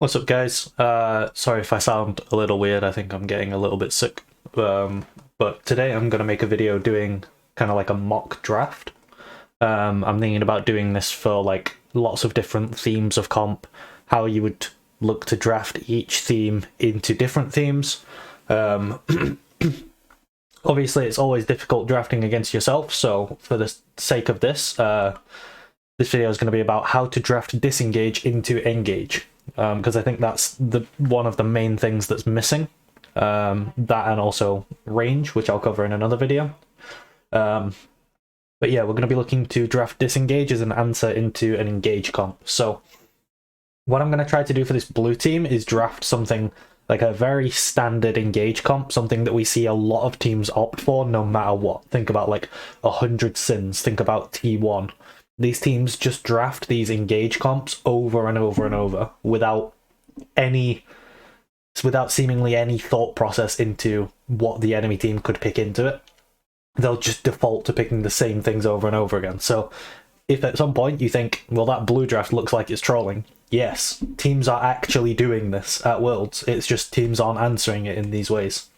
What's up, guys? Sorry if I sound a little weird. I think I'm getting a little bit sick. But today I'm going to make a video doing kind of like a mock draft. I'm thinking about doing this for like lots of different themes of comp, how you would look to draft each theme into different themes. Um, Obviously, it's always difficult drafting against yourself, so for the sake of this video is going to be about how to draft disengage into engage, because I think that's one of the main things that's missing. That and also range, which I'll cover in another video. But yeah, we're going to be looking to draft disengage as an answer into an engage comp. So what I'm going to try to do for this blue team is draft something like a very standard engage comp, something that we see a lot of teams opt for no matter what. Think about like 100 Sins, think about T1. These teams just draft these engage comps over and over and over without seemingly any thought process into what the enemy team could pick into it. They'll just default to picking the same things over and over again. So if at some point you think, well, that blue draft looks like it's trolling, yes, teams are actually doing this at Worlds. It's just teams aren't answering it in these ways.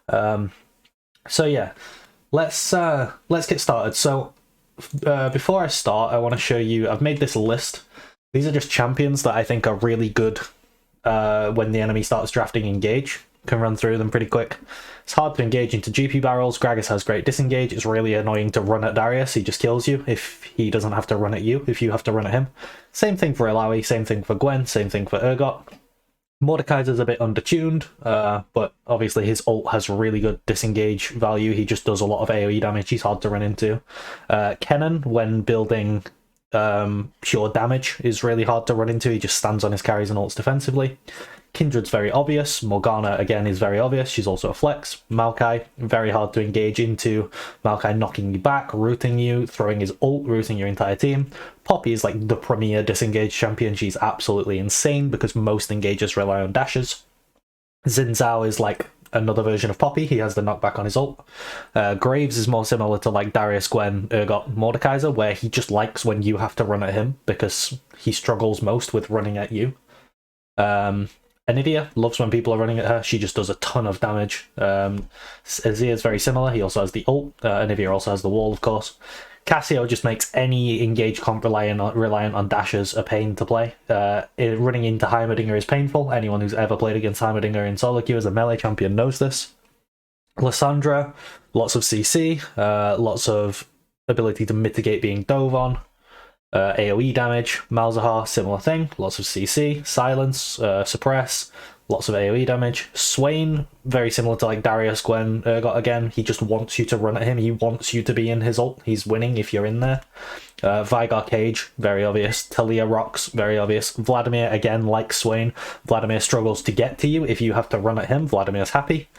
So yeah, let's get started. So before I start, I want to show you, I've made this list. These are just champions that I think are really good when the enemy starts drafting engage. Can run through them pretty quick. It's hard to engage into GP barrels. Gragas has great disengage. It's really annoying to run at Darius. He just kills you if he doesn't have to run at you, if you have to run at him. Same thing for Ilaoi, same thing for Gwen, same thing for Urgot. Mordekaiser's a bit undertuned, but obviously his ult has really good disengage value. He just does a lot of AoE damage. He's hard to run into. Kennen, when building pure damage, is really hard to run into. He just stands on his carries and ults defensively. Kindred's very obvious. Morgana, again, is very obvious. She's also a flex. Maokai, very hard to engage into. Maokai knocking you back, rooting you, throwing his ult, rooting your entire team. Poppy is like the premier disengage champion. She's absolutely insane because most engagers rely on dashes. Xin Zhao is like another version of Poppy. He has the knockback on his ult. Graves is more similar to like Darius, Gwen, Urgot, Mordekaiser, where he just likes when you have to run at him because he struggles most with running at you. Anivia loves when people are running at her. She just does a ton of damage. Azir is very similar. He also has the ult. Anivia also has the wall, of course. Cassio just makes any engage comp reliant on dashes a pain to play. Running into Heimerdinger is painful. Anyone who's ever played against Heimerdinger in solo queue as a melee champion knows this. Lysandra, lots of CC, lots of ability to mitigate being dove on. AoE damage. Malzahar, similar thing, lots of CC, silence, suppress, lots of AoE damage. Swain, very similar to like Darius, Gwen, Urgot again. He just wants you to run at him. He wants you to be in his ult. He's winning if you're in there. Veigar Cage, very obvious. Talia rocks, very obvious. Vladimir, again, like Swain. Vladimir struggles to get to you if you have to run at him. Vladimir's happy.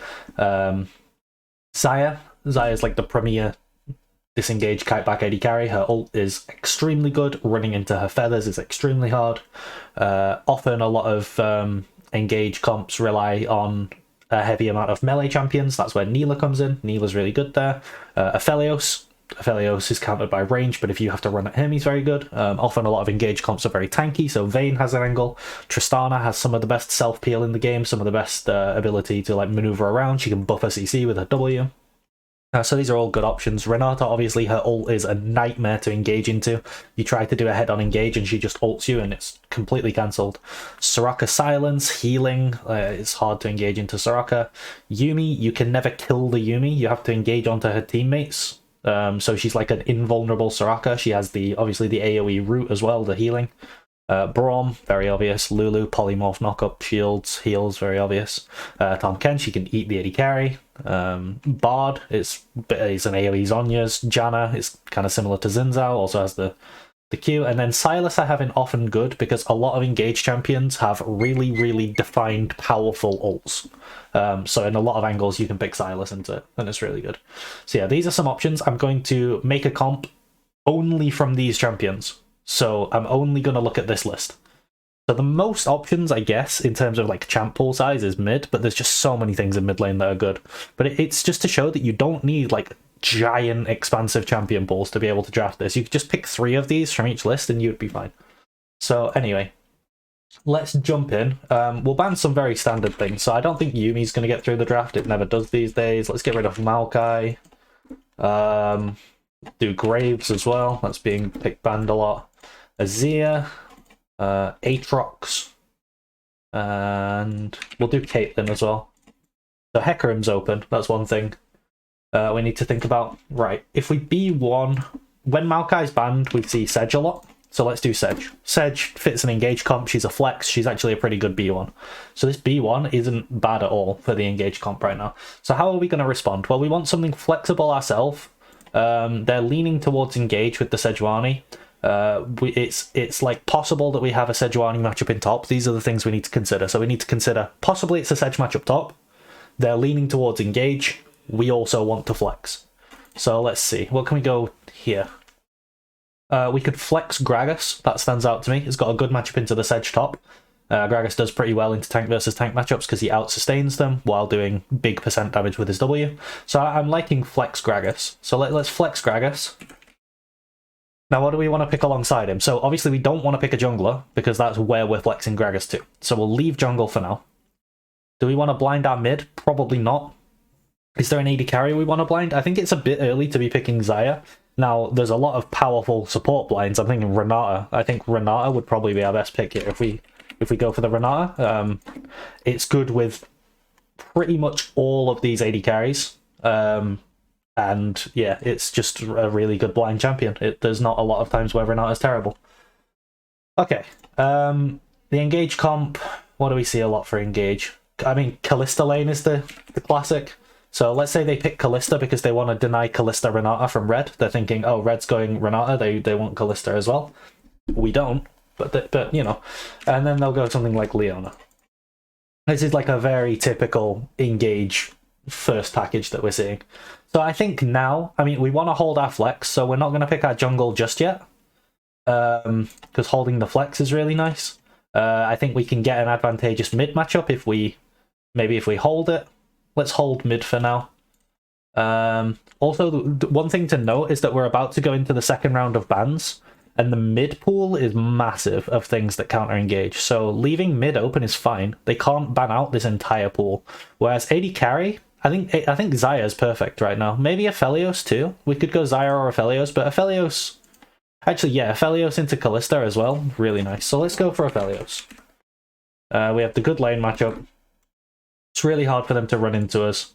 Zaya's like the premier disengage kite back AD carry. Her ult is extremely good. Running into her feathers is extremely hard. Often a lot of engage comps rely on a heavy amount of melee champions. That's where Neela comes in. Neela's really good there. Aphelios is countered by range, but if you have to run at him, he's very good. Often a lot of engage comps are very tanky, so Vayne has an angle. Tristana has some of the best self-peel in the game, some of the best ability to like maneuver around. She can buff a CC with her W. So these are all good options. Renata, obviously, her ult is a nightmare to engage into. You try to do a head-on engage and she just ults you and it's completely cancelled. Soraka silence, healing, it's hard to engage into Soraka. Yuumi, you can never kill the Yuumi. You have to engage onto her teammates. So she's like an invulnerable Soraka. She has obviously the AoE root as well, the healing. Braum, very obvious. Lulu, polymorph, knockup, shields, heals, very obvious. Tom Ken, she can eat the AD carry. Bard is an AoE Zhonya's. Janna is kind of similar to Xin Zhao, also has the Q. And then Silas I have in often good because a lot of engaged champions have really, really defined, powerful ults. So in a lot of angles you can pick Silas into it, and it's really good. So yeah, these are some options. I'm going to make a comp only from these champions. So I'm only going to look at this list. So the most options, I guess, in terms of like champ pool size is mid, but there's just so many things in mid lane that are good. But it's just to show that you don't need like giant expansive champion pools to be able to draft this. You could just pick 3 of these from each list and you'd be fine. So anyway, let's jump in. We'll ban some very standard things. So I don't think Yumi's going to get through the draft. It never does these days. Let's get rid of Maokai. Do Graves as well. That's being pick banned a lot. Azir. Aatrox. And we'll do Caitlyn as well. So Hecarim's open. That's one thing we need to think about. Right, if we B1... When Maokai's banned, we see Sedge a lot. So let's do Sedge. Sedge fits an engage comp. She's a flex. She's actually a pretty good B1. So this B1 isn't bad at all for the engage comp right now. So how are we going to respond? Well, we want something flexible ourselves. They're leaning towards engage with the Sejuani. It's like possible that we have a Sejuani matchup in top. These are the things we need to consider. So we need to consider possibly it's a Sedge matchup top. They're leaning towards engage. We also want to flex. So let's see. What can we go here? We could flex Gragas. That stands out to me. It's got a good matchup into the Sedge top. Gragas does pretty well into tank versus tank matchups because he out-sustains them while doing big percent damage with his W. So I'm liking flex Gragas. So let's flex Gragas. Now, what do we want to pick alongside him? So obviously we don't want to pick a jungler because that's where we're flexing Gragas to. So we'll leave jungle for now. Do we want to blind our mid? Probably not. Is there an AD carry we want to blind? I think it's a bit early to be picking Xayah. Now, there's a lot of powerful support blinds. I'm thinking Renata. I think Renata would probably be our best pick here if we go for the Renata. It's good with pretty much all of these AD carries. And yeah, it's just a really good blind champion. There's not a lot of times where Renata's terrible. Okay. The engage comp. What do we see a lot for engage? I mean, Kalista lane is the classic. So let's say they pick Kalista because they want to deny Kalista Renata from Red. They're thinking, oh, Red's going Renata, they want Kalista as well. We don't, but you know. And then they'll go something like Leona. This is like a very typical engage first package that we're seeing. So I think now, I mean, we want to hold our flex, so we're not going to pick our jungle just yet. Because holding the flex is really nice. I think we can get an advantageous mid matchup if we hold it. Let's hold mid for now. Also, one thing to note is that we're about to go into the second round of bans, and the mid pool is massive of things that counter engage. So leaving mid open is fine. They can't ban out this entire pool. Whereas AD carry, I think Xayah is perfect right now. Maybe Aphelios too. We could go Xayah or Aphelios, but Aphelios... Actually, yeah, Aphelios into Kalista as well. Really nice. So let's go for Aphelios. We have the good lane matchup. It's really hard for them to run into us.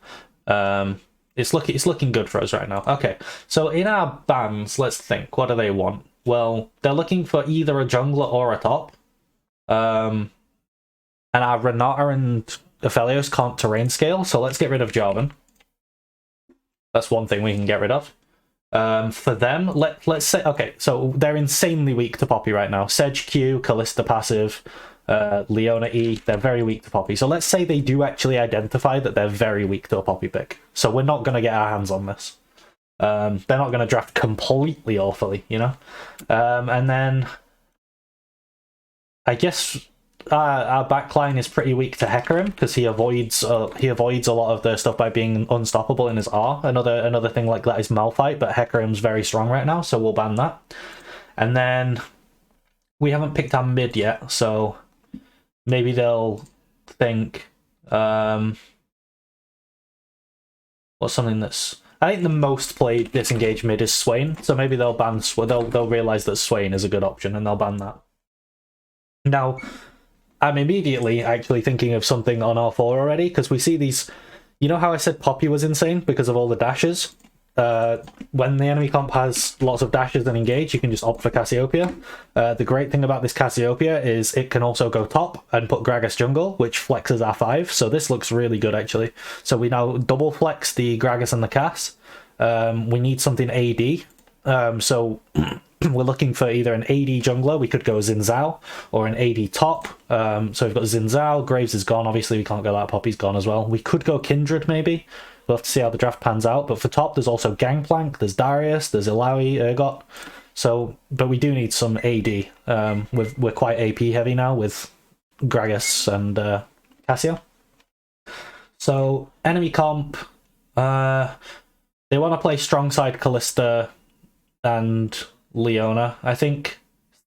It's looking good for us right now. Okay, so in our bans, let's think. What do they want? Well, they're looking for either a jungler or a top. And our Renata and Aphelios can't terrain scale, so let's get rid of Jarvan. That's one thing we can get rid of. For them, let's say... Okay, so they're insanely weak to Poppy right now. Sedge Q, Kalista passive... Leona E, they're very weak to Poppy. So let's say they do actually identify that they're very weak to a Poppy pick. So we're not going to get our hands on this. They're not going to draft completely awfully, you know? And then I guess our backline is pretty weak to Hecarim because he avoids a lot of the stuff by being unstoppable in his R. Another thing like that is Malphite, but Hecarim's very strong right now, so we'll ban that. And then we haven't picked our mid yet, so maybe they'll think what's something that's... I think the most played disengaged mid is Swain, so maybe they'll ban they'll realize that Swain is a good option and they'll ban that. Now, I'm immediately actually thinking of something on R4 already because we see these. You know how I said Poppy was insane because of all the dashes? When the enemy comp has lots of dashes and engage, you can just opt for Cassiopeia. The great thing about this Cassiopeia is it can also go top and put Gragas jungle, which flexes R5, so this looks really good actually. So we now double flex the Gragas and the Cass. We need something AD, so we're looking for either an AD jungler, we could go Xin Zhao, or an AD top. So we've got Xin Zhao, Graves is gone, obviously we can't go that, Poppy's gone as well. We could go Kindred maybe. We'll have to see how the draft pans out. But for top, there's also Gangplank, there's Darius, there's Illaoi, Urgot. So, but we do need some AD. We're quite AP heavy now with Gragas and Cassio. So, enemy comp, they want to play strong side Kalista and Leona. I think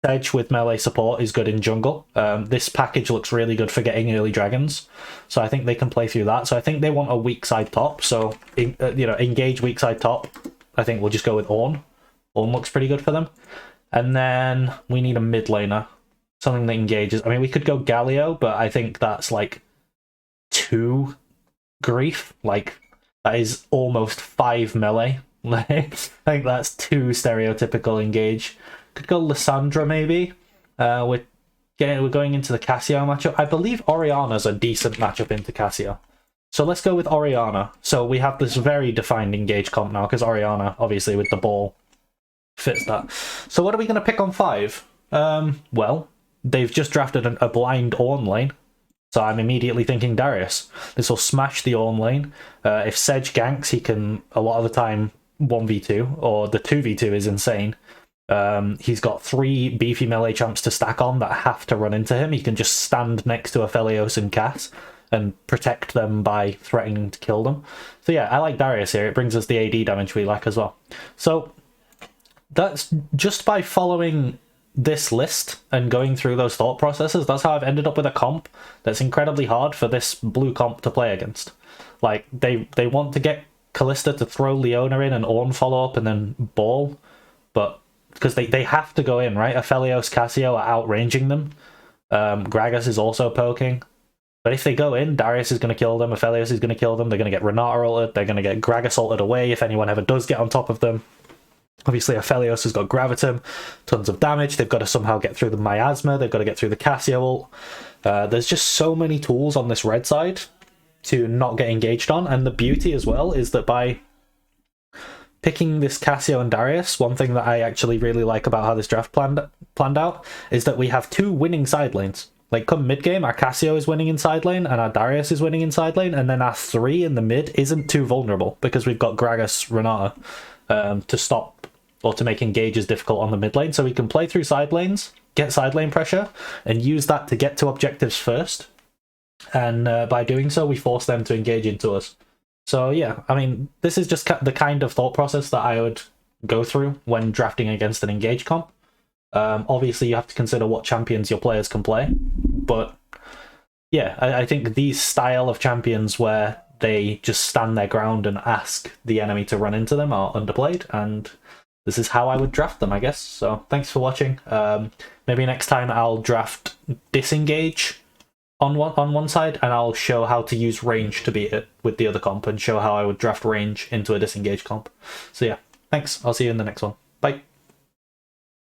Sedge with melee support is good in jungle. This package looks really good for getting early dragons, so I think they can play through that. So I think they want a weak side top, so engage weak side top. I think we'll just go with Ornn. Ornn looks pretty good for them. And then we need a mid laner, something that engages. I mean, we could go Galio, but I think that's like 2 grief. Like, that is almost 5 melee. I think that's 2 stereotypical engage. Could go Lissandra maybe. We're going into the Cassio matchup. I believe Orianna's a decent matchup into Cassio. So let's go with Orianna. So we have this very defined engage comp now, because Orianna, obviously, with the ball, fits that. So what are we going to pick on 5? Well, they've just drafted a blind Ornn lane. So I'm immediately thinking Darius. This will smash the Ornn lane. If Sedge ganks, he can, a lot of the time, 1v2, or the 2v2 is insane. He's got 3 beefy melee champs to stack on that have to run into him. He can just stand next to Aphelios and Cass and protect them by threatening to kill them. So yeah, I like Darius here. It brings us the AD damage we like as well. So that's just by following this list and going through those thought processes, that's how I've ended up with a comp that's incredibly hard for this blue comp to play against. Like, they want to get Kalista to throw Leona in and Ornn follow up and then ball, but because they have to go in, right? Aphelios, Cassio are outranging them. Gragas is also poking. But if they go in, Darius is going to kill them, Aphelios is going to kill them, they're going to get Renata ulted, they're going to get Gragas ulted away if anyone ever does get on top of them. Obviously, Aphelios has got Gravitum, tons of damage. They've got to somehow get through the Miasma. They've got to get through the Cassio ult. There's just so many tools on this red side to not get engaged on. And the beauty as well is that by picking this Cassio and Darius, one thing that I actually really like about how this draft planned out is that we have 2 winning side lanes. Like, come mid-game, our Cassio is winning in side lane, and our Darius is winning in side lane, and then our 3 in the mid isn't too vulnerable, because we've got Gragas, Renata, to stop or to make engages difficult on the mid lane, so we can play through side lanes, get side lane pressure, and use that to get to objectives first. And by doing so, we force them to engage into us. So yeah, I mean, this is just the kind of thought process that I would go through when drafting against an engage comp. Obviously, you have to consider what champions your players can play, but yeah, I think these style of champions where they just stand their ground and ask the enemy to run into them are underplayed, and this is how I would draft them, I guess. So thanks for watching. Maybe next time I'll draft disengage on one side, and I'll show how to use range to beat it with the other comp, and show how I would draft range into a disengage comp. So yeah, thanks. I'll see you in the next one. Bye.